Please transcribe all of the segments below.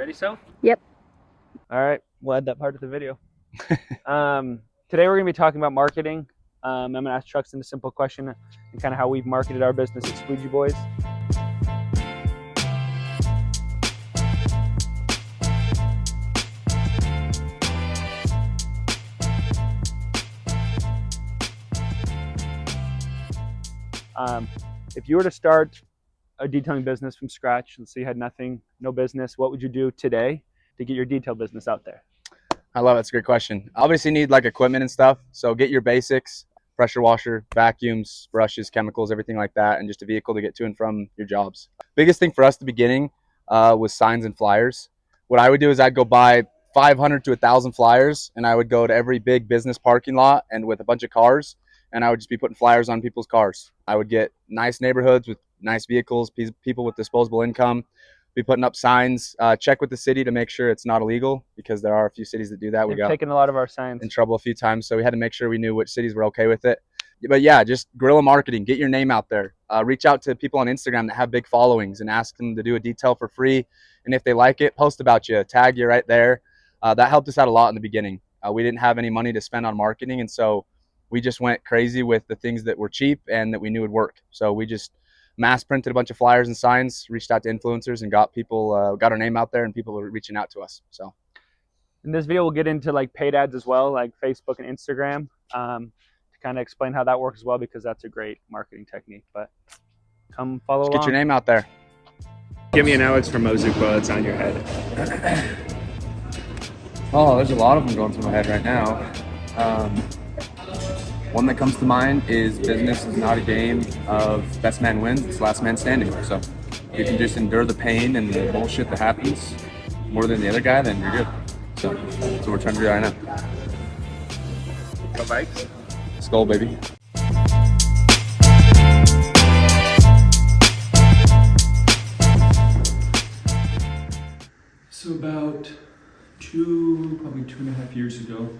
Ready, so? Yep. All right, we'll add that part of the video. Today we're going to be talking about marketing. I'm going to ask Truxton a simple question and kind of how we've marketed our business at Squeegee Boys. If you were to start a detailing business from scratch, let's say you had nothing, no business, what would you do today to get your detail business out there? I love it. It's a great question. Obviously need like equipment and stuff. So get your basics, pressure washer, vacuums, brushes, chemicals, everything like that, and just a vehicle to get to and from your jobs. Biggest thing for us at the beginning was signs and flyers. What I would do is I'd go buy 500 to 1,000 flyers, and I would go to every big business parking lot and with a bunch of cars, and I would just be putting flyers on people's cars. I would get nice neighborhoods with nice vehicles, people with disposable income, be putting up signs, check with the city to make sure it's not illegal, because there are a few cities that do that. We They've got taken a lot of our signs in trouble a few times, so we had to make sure we knew which cities were okay with it. But yeah, just guerrilla marketing, get your name out there. Reach out to people on Instagram that have big followings and ask them to do a detail for free. And if they like it, post about you, tag you right there. That helped us out a lot in the beginning. We didn't have any money to spend on marketing, and so we just went crazy with the things that were cheap and that we knew would work. So we just mass printed a bunch of flyers and signs, reached out to influencers, and got people, got our name out there, and people were reaching out to us. So in this video, we'll get into like paid ads as well, like Facebook and Instagram, to kind of explain how that works as well, because that's a great marketing technique. But come follow along. Get your name out there. Give me an Alex Hormuz quote that's on your head. Oh, there's a lot of them going through my head right now. One that comes to mind is business is not a game of best man wins, it's last man standing. So if you can just endure the pain and the bullshit that happens more than the other guy, then you're good. So that's what we're trying to do right now. Go bikes. Skull, baby. So about probably 2.5 years ago,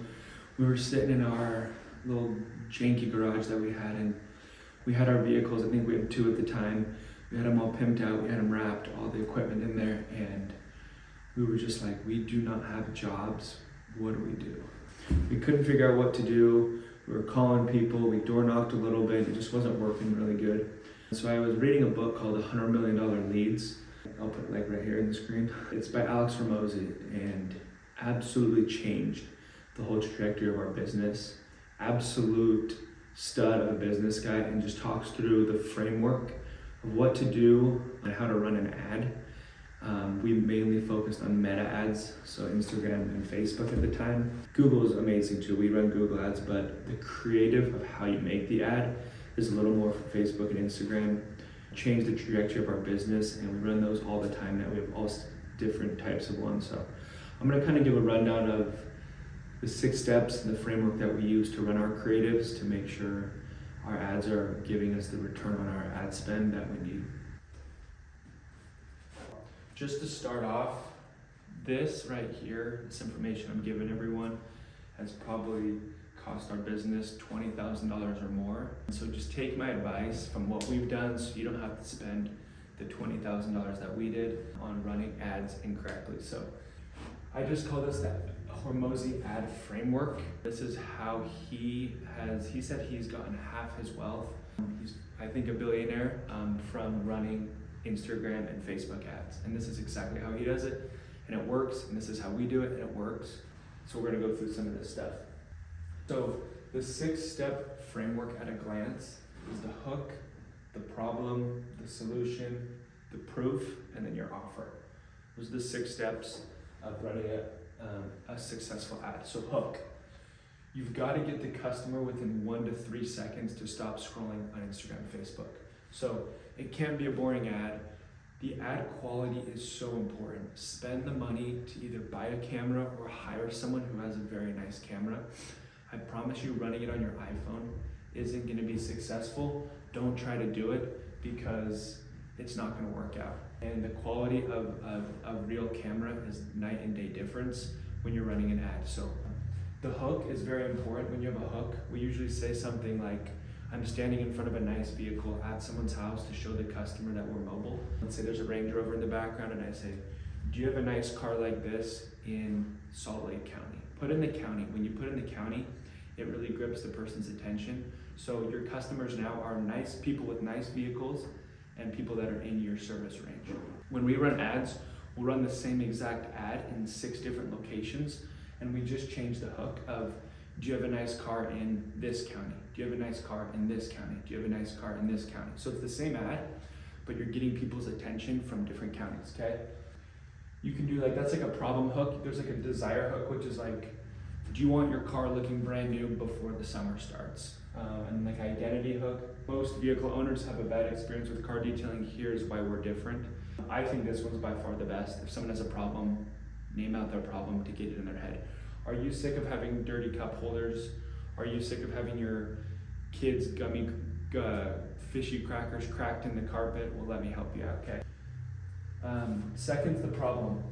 we were sitting in our little janky garage that we had, and we had our vehicles. I think we had 2 at the time. We had them all pimped out, we had them wrapped, all the equipment in there, and we were just like, we do not have jobs. What do we do? We couldn't figure out what to do. We were calling people, we door knocked a little bit, it just wasn't working really good. So I was reading a book called $100 Million Leads. I'll put it like right here in the screen. It's by Alex Hormuz, and absolutely changed the whole trajectory of our business. Absolute stud of a business guy, and just talks through the framework of what to do and how to run an ad. We mainly focused on meta ads, so Instagram and Facebook at the time. Google is amazing too. We run Google ads, but the creative of how you make the ad is a little more for Facebook and Instagram. Change the trajectory of our business, and we run those all the time now. We have all different types of ones. So I'm gonna kind of give a rundown of the 6 steps and the framework that we use to run our creatives to make sure our ads are giving us the return on our ad spend that we need. Just to start off, this right here, this information I'm giving everyone, has probably cost our business $20,000 or more. So just take my advice from what we've done, so you don't have to spend the $20,000 that we did on running ads incorrectly. So I just call this that Hormuz Ad Framework. This is how he said he's gotten half his wealth. He's, I think, a billionaire from running Instagram and Facebook ads. And this is exactly how he does it, and it works, and this is how we do it, and it works. So we're gonna go through some of this stuff. So the 6-step framework at a glance is the hook, the problem, the solution, the proof, and then your offer. Those are the 6 steps of running a successful ad. So hook, you've got to get the customer within 1 to 3 seconds to stop scrolling on Instagram and Facebook. So it can be a boring ad. The ad quality is so important. Spend the money to either buy a camera or hire someone who has a very nice camera. I promise you, running it on your iPhone isn't going to be successful. Don't try to do it, because it's not going to work out. And the quality of a real camera is night and day difference when you're running an ad. So the hook is very important. When you have a hook, we usually say something like, I'm standing in front of a nice vehicle at someone's house to show the customer that we're mobile. Let's say there's a Range Rover in the background, and I say, do you have a nice car like this in Salt Lake County? Put in the county. When you put in the county, it really grips the person's attention. So your customers now are nice people with nice vehicles and people that are in your service range. When we run ads, we'll run the same exact ad in 6 different locations, and we just change the hook of, do you have a nice car in this county? Do you have a nice car in this county? Do you have a nice car in this county? So it's the same ad, but you're getting people's attention from different counties, okay? You can do like, that's like a problem hook. There's like a desire hook, which is like, do you want your car looking brand new before the summer starts? And like identity hook. Most vehicle owners have a bad experience with car detailing. Here's why we're different. I think this one's by far the best. If someone has a problem, name out their problem to get it in their head. Are you sick of having dirty cup holders? Are you sick of having your kids' gummy fishy crackers cracked in the carpet? Well, let me help you out, okay? Second's the problem.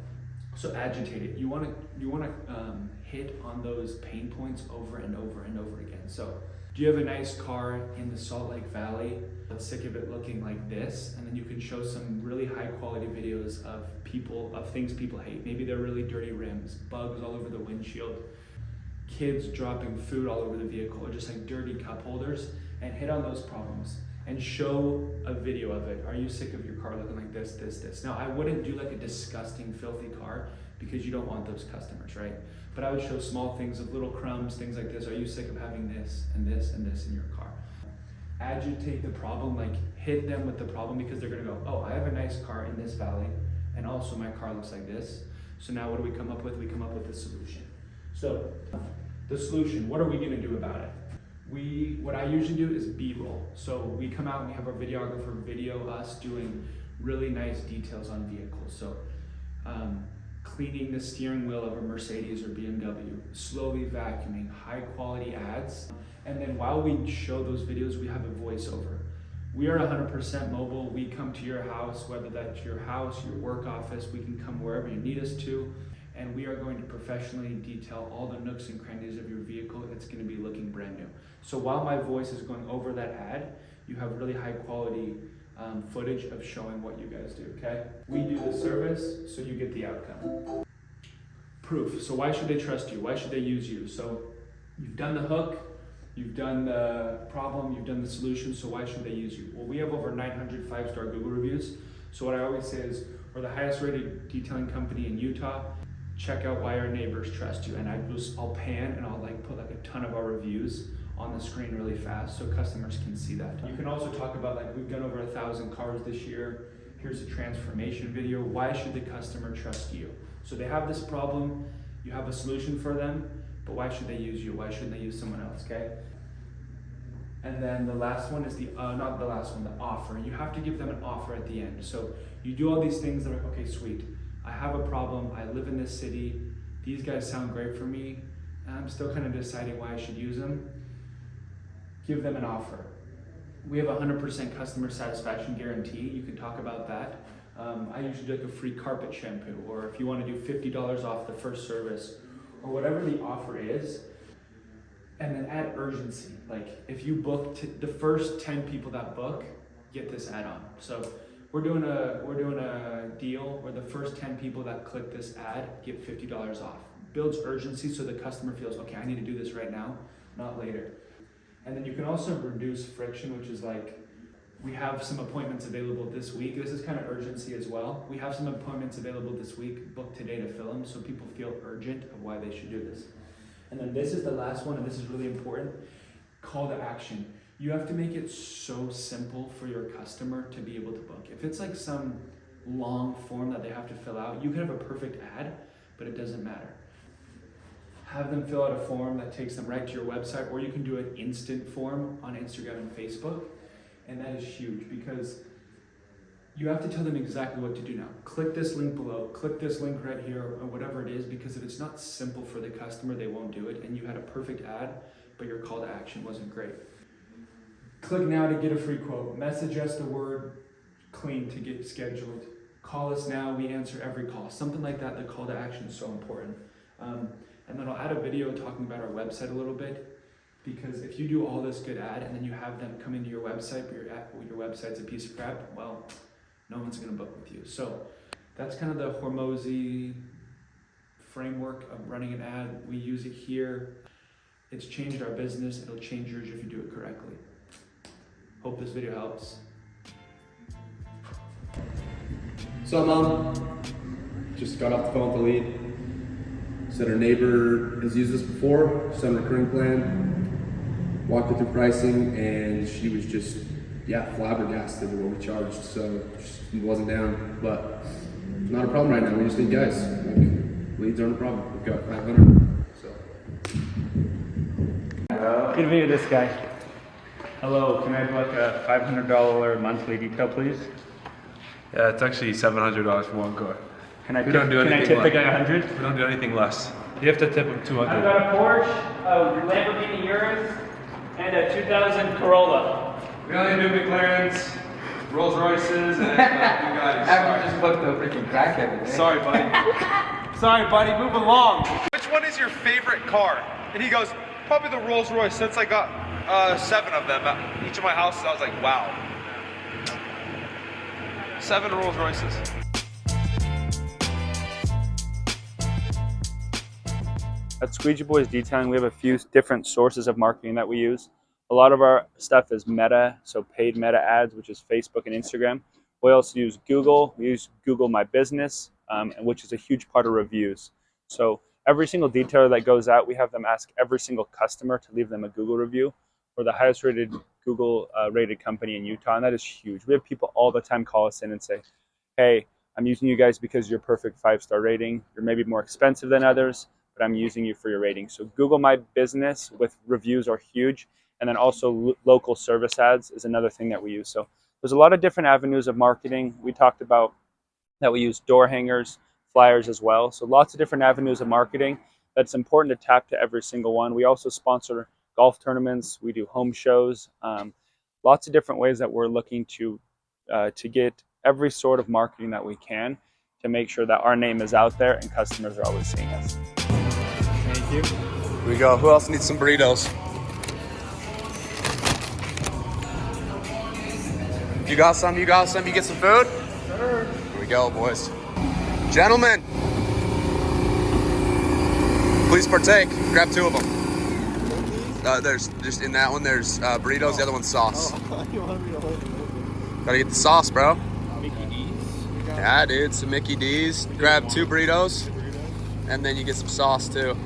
So agitate it. You want to hit on those pain points over and over and over again. So do you have a nice car in the Salt Lake Valley that's sick of it looking like this? And then you can show some really high quality videos of things people hate. Maybe they're really dirty rims, bugs all over the windshield, kids dropping food all over the vehicle, or just like dirty cup holders, and hit on those problems and show a video of it. Are you sick of your car looking like this, this, this? Now, I wouldn't do like a disgusting, filthy car because you don't want those customers, right? But I would show small things of little crumbs, things like this. Are you sick of having this and this and this in your car? Agitate the problem, like hit them with the problem, because they're gonna go, oh, I have a nice car in this valley, and also my car looks like this. So now what do we come up with? We come up with a solution. So the solution, what are we gonna do about it? What I usually do is B-roll. So we come out and we have our videographer video us doing really nice details on vehicles. So cleaning the steering wheel of a Mercedes or BMW, slowly vacuuming, high quality ads. And then while we show those videos, we have a voiceover. We are 100% mobile. We come to your house, whether that's your house, your work office, we can come wherever you need us to. And we are going to professionally detail all the nooks and crannies of your vehicle. It's going to be looking brand new. So while my voice is going over that ad, you have really high quality footage of showing what you guys do, okay? We do the service, so you get the outcome. Proof. So why should they trust you? Why should they use you? So you've done the hook, you've done the problem, you've done the solution, so why should they use you? Well, we have over 900 5-star Google reviews. So what I always say is, we're the highest rated detailing company in Utah. Check out why our neighbors trust you. And I'll pan and I'll like put like a ton of our reviews on the screen really fast so customers can see that. You can also talk about like, we've done over 1,000 cars this year. Here's a transformation video. Why should the customer trust you? So they have this problem, you have a solution for them, but why should they use you? Why shouldn't they use someone else, okay? And then the last one is not the last one, the offer. You have to give them an offer at the end. So you do all these things that are, okay, sweet. I have a problem, I live in this city, these guys sound great for me, and I'm still kind of deciding why I should use them. Give them an offer. We have a 100% customer satisfaction guarantee. You can talk about that. I usually do like a free carpet shampoo, or if you want to do $50 off the first service, or whatever the offer is. And then add urgency. Like if you book the first 10 people that book, get this ad on. So we're doing a deal where the first 10 people that click this ad get $50 off. Builds urgency so the customer feels, okay, I need to do this right now, not later. And then you can also reduce friction, which is like, we have some appointments available this week. This is kind of urgency as well. We have some appointments available this week, book today to fill them, so people feel urgent of why they should do this. And then this is the last one, and this is really important, call to action. You have to make it so simple for your customer to be able to book. If it's like some long form that they have to fill out, you can have a perfect ad, but it doesn't matter. Have them fill out a form that takes them right to your website, or you can do an instant form on Instagram and Facebook. And that is huge because you have to tell them exactly what to do now. Click this link below, click this link right here, or whatever it is, because if it's not simple for the customer, they won't do it. And you had a perfect ad, but your call to action wasn't great. Click now to get a free quote. Message us the word clean to get scheduled. Call us now, we answer every call. Something like that, the call to action is so important. And then I'll add a video talking about our website a little bit, because if you do all this good ad and then you have them come into your website, but your website's a piece of crap, well, no one's gonna book with you. So That's kind of the Hormuz framework of running an ad. We use it here. It's changed our business. It'll change yours if you do it correctly. Hope this video helps. So Mom, just got off the phone with the lead. Said her neighbor has used this before, she's on a recurring plan. Walked her through pricing and she was just, flabbergasted at what we charged. So she wasn't down, but it's not a problem right now. We just need guys. Like, leads aren't a problem. We've got 500, so. Interview this guy. Hello, can I have like a $500 monthly detail, please? Yeah, it's actually $700 for one car. Can I We don't do can I anything tip the less. guy 100? We don't do anything less. You have to tip him I've 200. got a Porsche, a Lamborghini Urus, and a 2000 Corolla. We only do McLarens, Rolls Royces, and Bugattis. After just booked the freaking crackhead. Sorry, buddy. Sorry, buddy. Move along. Which one is your favorite car? And he goes, probably the Rolls Royce, since I got 7 of them at each of my houses. I was like, wow. 7 Rolls Royces. At Squeegee Boys Detailing, we have a few different sources of marketing that we use. A lot of our stuff is meta, so paid meta ads, which is Facebook and Instagram. We also use Google. We use Google My Business, which is a huge part of reviews. So every single detailer that goes out, we have them ask every single customer to leave them a Google review. We're the highest rated Google rated company in Utah, and that is huge. We have people all the time call us in and say, hey, I'm using you guys because you're perfect 5-star rating. You're maybe more expensive than others, but I'm using you for your rating. So Google My Business with reviews are huge. And then also local service ads is another thing that we use. So there's a lot of different avenues of marketing. We talked about that we use door hangers, flyers as well. So lots of different avenues of marketing that's important to tap to every single one. We also sponsor golf tournaments. We do home shows. Lots of different ways that we're looking to get every sort of marketing that we can to make sure that our name is out there and customers are always seeing us. Thank you. Here we go. Who else needs some burritos? You got some? You got some? You get some food? Sure. Here we go, boys. Gentlemen, please partake. Grab 2 of them. There's just in that one. There's burritos. The other one's sauce. You want me to hold it? Gotta get the sauce, bro. Mickey D's? Yeah, dude. Some Mickey D's. Grab 2 burritos, and then you get some sauce too.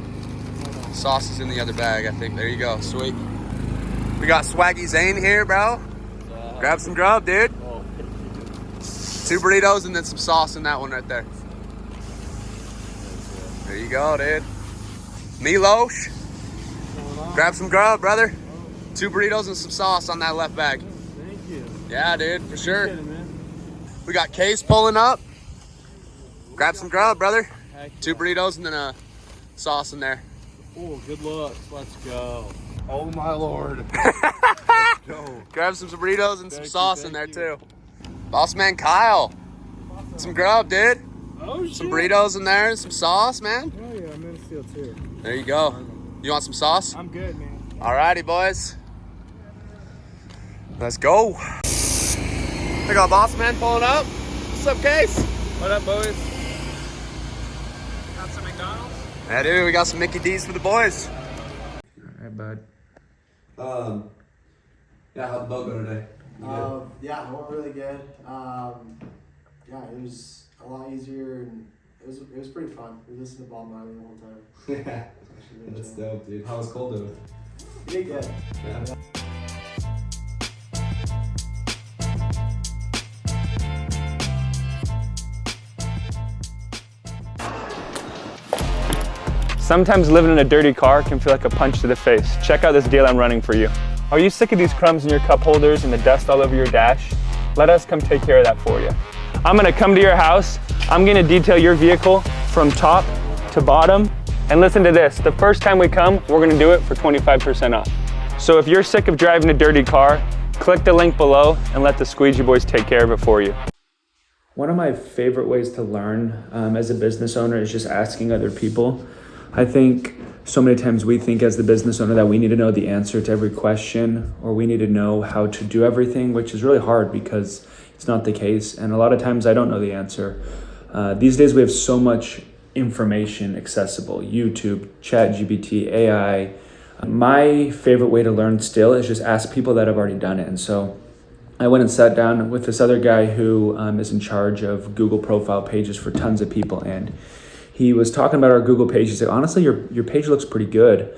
Sauce is in the other bag, I think. There you go. Sweet. We got Swaggy Zane here, bro. Grab some grub, dude. 2 burritos and then some sauce in that one right there. There you go, dude. Milosh. Grab some grub, brother. 2 burritos and some sauce on that left bag. Thank you. Yeah, dude, for sure. Appreciate it, man. We got Case pulling up. Grab some grub, brother. 2 burritos and then a sauce in there. Oh, good luck. Let's go. Oh my lord. Let's go. Grab some burritos and some Thank you, sauce in thank there you. too. Boss man Kyle. Some grub, dude. Oh, Some burritos in there and some sauce, man. Oh yeah, I'm in a steal too. There you go. You want some sauce? I'm good, man. Alrighty, boys. Let's go. We got boss man pulling up. What's up, Case? What up, boys? Got some McDonald's? Yeah, dude, we got some Mickey D's for the boys. Alright, bud. Yeah, how'd the boat go today? Yeah, it went really good. Yeah, it was a lot easier and it was pretty fun. We listened to Bob Marley the whole time. Yeah, that's dope, dude. How was Coldo? We did good. Yeah. Sometimes living in a dirty car can feel like a punch to the face. Check out this deal I'm running for you. Are you sick of these crumbs in your cup holders and the dust all over your dash? Let us come take care of that for you. I'm gonna come to your house. I'm gonna detail your vehicle from top to bottom. And listen to this, the first time we come, we're gonna do it for 25% off. So if you're sick of driving a dirty car, click the link below and let the Squeegee Boys take care of it for you. One of my favorite ways to learn as a business owner is just asking other people. I think so many times we think as the business owner that we need to know the answer to every question or we need to know how to do everything, which is really hard because it's not the case. And a lot of times I don't know the answer. These days we have so much information accessible: YouTube, ChatGPT, AI. My favorite way to learn still is just ask people that have already done it. And so I went and sat down with this other guy who is in charge of Google profile pages for tons of people, and he was talking about our Google page. He said, honestly, your page looks pretty good.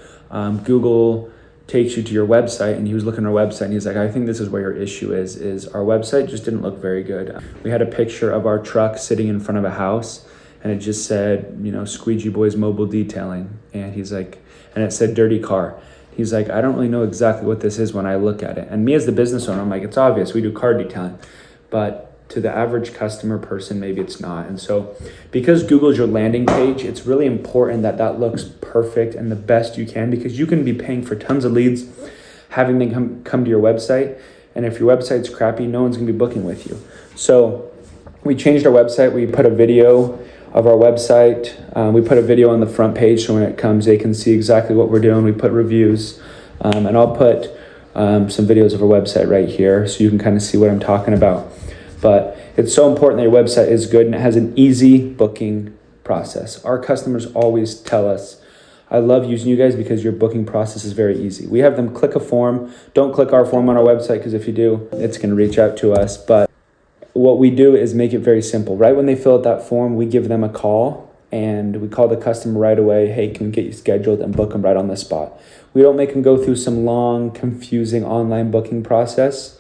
Google takes you to your website, and he was looking at our website, and he's like, I think this is where your issue is our website just didn't look very good. We had a picture of our truck sitting in front of a house, and it just said, Squeegee Boys Mobile Detailing, and he's like, and it said dirty car. He's like, I don't really know exactly what this is when I look at it. And me as the business owner, I'm like, it's obvious, we do car detailing. But to the average customer person, maybe it's not. And so because Google's your landing page, it's really important that that looks perfect and the best you can, because you can be paying for tons of leads, having them come to your website. And if your website's crappy, no one's gonna be booking with you. So we changed our website. We put a video of our website. We put a video on the front page, so when it comes, they can see exactly what we're doing. We put reviews, and I'll put some videos of our website right here so you can kind of see what I'm talking about. But it's so important that your website is good and it has an easy booking process. Our customers always tell us, I love using you guys because your booking process is very easy. We have them click a form. Don't click our form on our website, because if you do, it's going to reach out to us. But what we do is make it very simple. Right when they fill out that form, we give them a call, and we call the customer right away. Hey, can we get you scheduled, and book them right on the spot. We don't make them go through some long, confusing online booking process,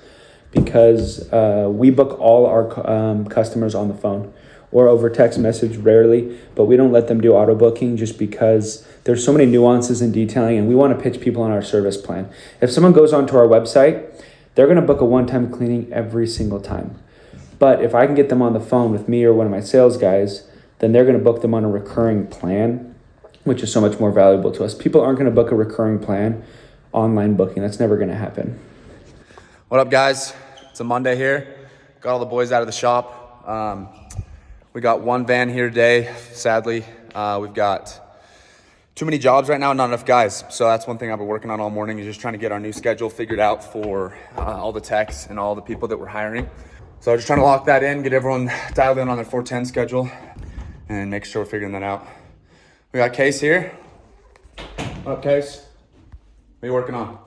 because we book all our customers on the phone or over text message rarely, but we don't let them do auto booking just because there's so many nuances in detailing, and we want to pitch people on our service plan. If someone goes onto our website, they're going to book a one-time cleaning every single time. But if I can get them on the phone with me or one of my sales guys, then they're going to book them on a recurring plan, which is so much more valuable to us. People aren't going to book a recurring plan online booking. That's never going to happen. What up, guys? It's a Monday here. Got all the boys out of the shop. We got one van here today. Sadly, we've got too many jobs right now, not enough guys. So that's one thing I've been working on all morning, is just trying to get our new schedule figured out for all the techs and all the people that we're hiring. So just trying to lock that in, get everyone dialed in on their 410 schedule, and make sure we're figuring that out. We got Case here. What up, Case? What are you working on?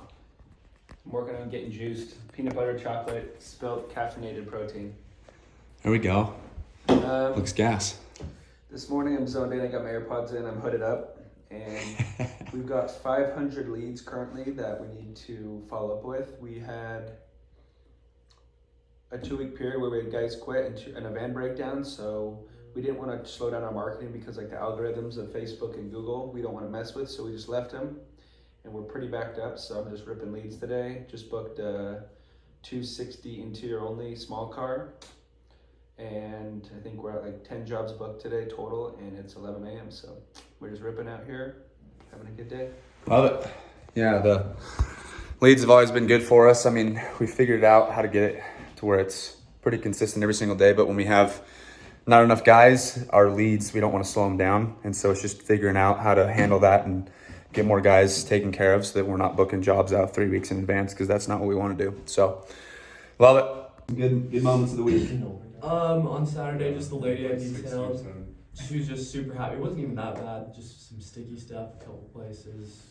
I'm working on getting juiced. Peanut butter, chocolate, spelt caffeinated protein. There we go. Looks gas. This morning I'm zoned in, I got my AirPods in, I'm hooded up, and we've got 500 leads currently that we need to follow up with. We had a 2-week period where we had guys quit and a van breakdown, so we didn't want to slow down our marketing, because like the algorithms of Facebook and Google, we don't want to mess with, so we just left them. And we're pretty backed up, so I'm just ripping leads today. Just booked a 260 interior only small car, and I think we're at like 10 jobs booked today total, and it's 11 a.m. So we're just ripping out here, having a good day. Love it. Yeah, the leads have always been good for us. I mean, we figured out how to get it to where it's pretty consistent every single day, but when we have not enough guys, our leads, we don't want to slow them down. And so it's just figuring out how to handle that and get more guys taken care of, so that we're not booking jobs out 3 weeks in advance, because that's not what we want to do. So, love it. Good moments of the week. On Saturday, just the lady I detailed, she was just super happy. It wasn't even that bad, just some sticky stuff, a couple places,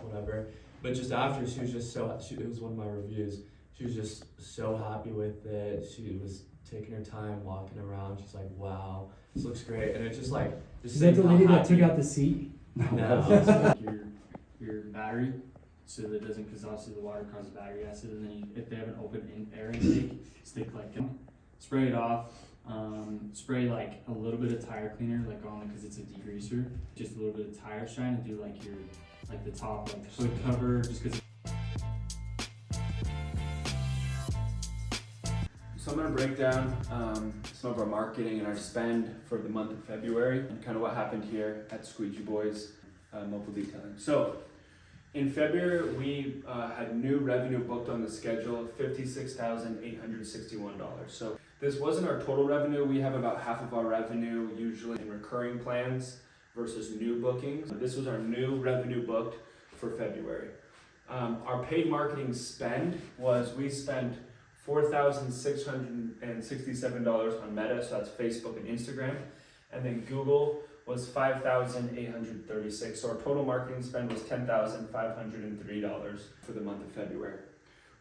whatever. But just after, she was just it was one of my reviews. She was just so happy with it. She was taking her time, walking around. She's like, wow, this looks great. And it's just like, just is that the lady that took out the seat? No. your battery, so that it doesn't, because obviously the water causes battery acid, and then if they have an open air intake, stick like spray it off, spray like a little bit of tire cleaner like on it, because it's a degreaser, just a little bit of tire shine, and do like the top like hood cover, just because. So I'm going to break down some of our marketing and our spend for the month of February, and kind of what happened here at Squeegee Boys Mobile Detailing. So in February, we had new revenue booked on the schedule of $56,861. So this wasn't our total revenue. We have about half of our revenue usually in recurring plans versus new bookings. This was our new revenue booked for February. Our paid marketing spend was, we spent $4,667 on Meta, so that's Facebook and Instagram. And then Google was $5,836. So our total marketing spend was $10,503 for the month of February.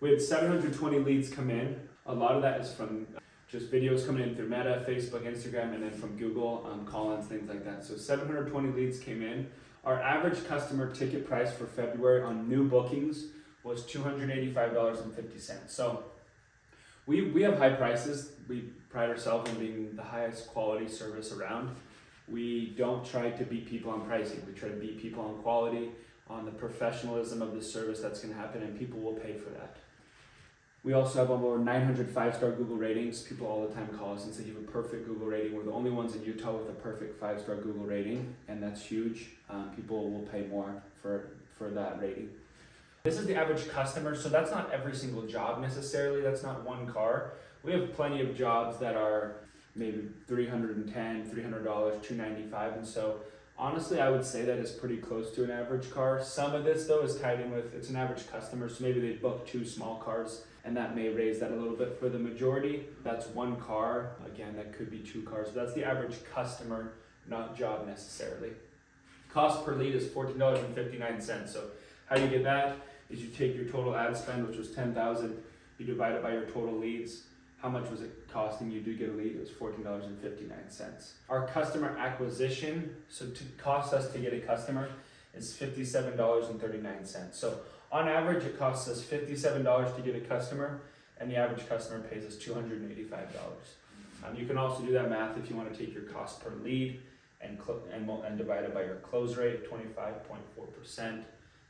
We had 720 leads come in. A lot of that is from just videos coming in through Meta, Facebook, Instagram, and then from Google, call-ins, things like that. So 720 leads came in. Our average customer ticket price for February on new bookings was $285.50. So we have high prices. We pride ourselves on being the highest quality service around. We don't try to beat people on pricing. We try to beat people on quality, on the professionalism of the service that's going to happen, and people will pay for that. We also have over 900 five-star Google ratings. People all the time call us and say you have a perfect Google rating. We're the only ones in Utah with a perfect five-star Google rating, and that's huge. People will pay more for that rating. This is the average customer, so that's not every single job necessarily. That's not one car. We have plenty of jobs that are maybe $310, $300, $295, and so honestly, I would say that is pretty close to an average car. Some of this though is tied in with, it's an average customer, so maybe they book 2 small cars, and that may raise that a little bit. For the majority, that's 1 car. Again, that could be 2 cars. So that's the average customer, not job necessarily. Cost per lead is $14.59. So how you get that is you take your total ad spend, which was $10,000, you divide it by your total leads. How much was it costing you to get a lead? It was $14.59. Our customer acquisition, so to cost us to get a customer, is $57.39. So on average, it costs us $57 to get a customer, and the average customer pays us $285. You can also do that math if you want to take your cost per lead and divide it by your close rate, 25.4%.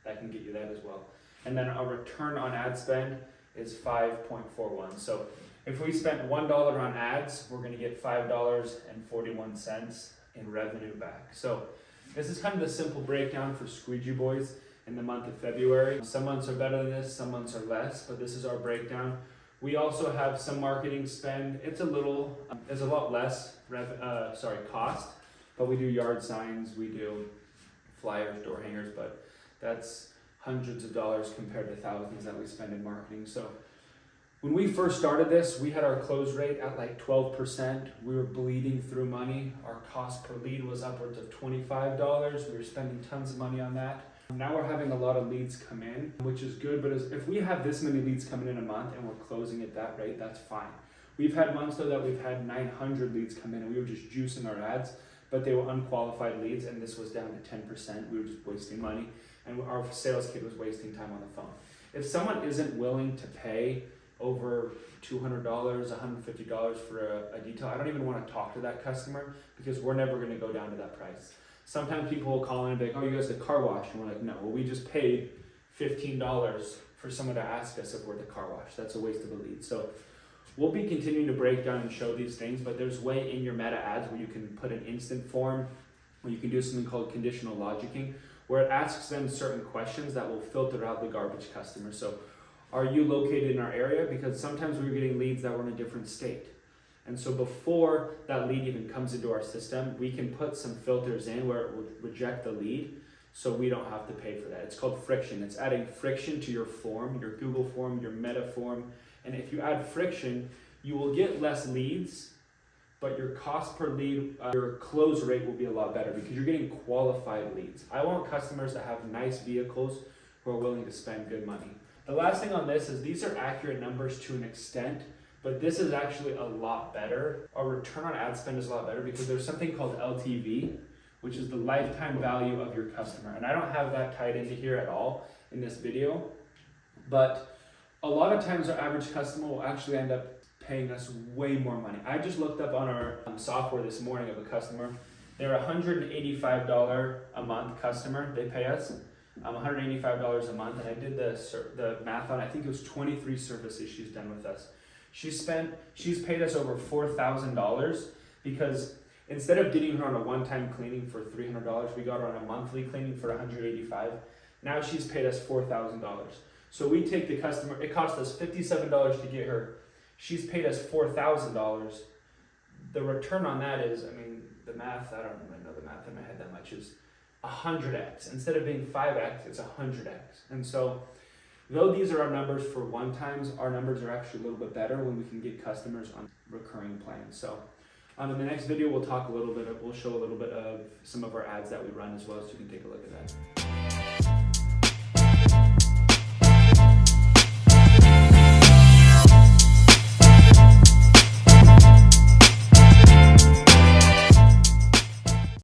That can get you that as well. And then our return on ad spend is 5.41. So if we spent $1 on ads, we're going to get $5.41 in revenue back. So this is kind of the simple breakdown for Squeegee Boys in the month of February. Some months are better than this, some months are less, but this is our breakdown. We also have some marketing spend. It's a lot less cost, but we do yard signs, we do flyers, door hangers, but that's hundreds of dollars compared to thousands that we spend in marketing. So when we first started this, we had our close rate at like 12%. We were bleeding through money. Our cost per lead was upwards of $25. We were spending tons of money on that. Now we're having a lot of leads come in, which is good, but if we have this many leads coming in a month and we're closing at that rate, that's fine. We've had months though that we've had 900 leads come in and we were just juicing our ads, but they were unqualified leads and this was down to 10%. We were just wasting money and our sales kid was wasting time on the phone. If someone isn't willing to pay over $200, $150 for a detail, I don't even want to talk to that customer because we're never going to go down to that price. Sometimes people will call in and be like, oh, you guys a car wash? And we're like, no, well, we just paid $15 for someone to ask us if we're the car wash. That's a waste of a lead. So we'll be continuing to break down and show these things, but there's a way in your meta ads where you can put an instant form, where you can do something called conditional logicking, where it asks them certain questions that will filter out the garbage customers. So are you located in our area? Because sometimes we're getting leads that were in a different state. And so before that lead even comes into our system, we can put some filters in where it will reject the lead so we don't have to pay for that. It's called friction. It's adding friction to your form, your Google form, your Meta form. And if you add friction, you will get less leads, but your cost per lead, your close rate will be a lot better because you're getting qualified leads. I want customers that have nice vehicles who are willing to spend good money. The last thing on this is these are accurate numbers to an extent, but this is actually a lot better. Our return on ad spend is a lot better because there's something called LTV, which is the lifetime value of your customer. And I don't have that tied into here at all in this video, but a lot of times our average customer will actually end up paying us way more money. I just looked up on our software this morning of a customer. They're a $185 a month customer. They pay us $185 a month, and I did the math on it. I think it was 23 services she's done with us. She's paid us over $4,000 because instead of getting her on a one-time cleaning for $300, we got her on a monthly cleaning for $185. Now she's paid us $4,000. So we take the customer, it cost us $57 to get her. She's paid us $4,000. The return on that is, I mean, the math, I don't really know the math in my head that much, is 100x. Instead of being 5x, it's 100x. And so Though these are our numbers for one times, our numbers are actually a little bit better when we can get customers on recurring plans. So in the next video, we'll show a little bit of some of our ads that we run as well, so you can take a look at that.